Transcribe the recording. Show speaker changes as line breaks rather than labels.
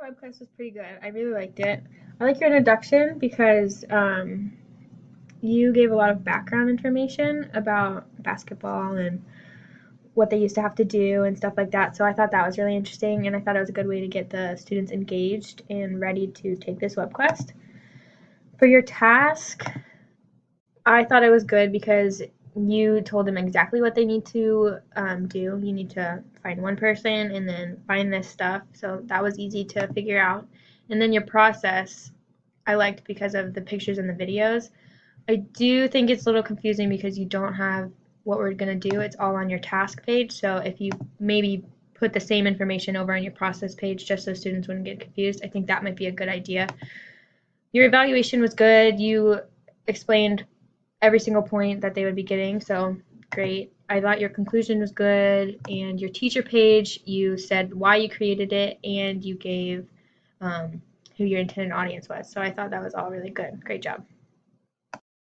Your webcast was pretty good. I really liked it. I like your introduction because you gave a lot of background information about basketball and what they used to have to do and stuff like that. So I thought that was really interesting, and I thought it was a good way to get the students engaged and ready to take this web quest. For your task, I thought it was good because you told them exactly what they need to do. You need to find one person and then find this stuff. So that was easy to figure out. And then your process, I liked because of the pictures and the videos. I do think it's a little confusing because you don't have what we're going to do. It's all on your task page. So if you maybe put the same information over on your process page just so students wouldn't get confused, I think that might be a good idea. Your evaluation was good. You explained every single point that they would be getting, so great. I thought your conclusion was good, and your teacher page, you said why you created it, and you gave who your intended audience was. So I thought that was all really good. Great job.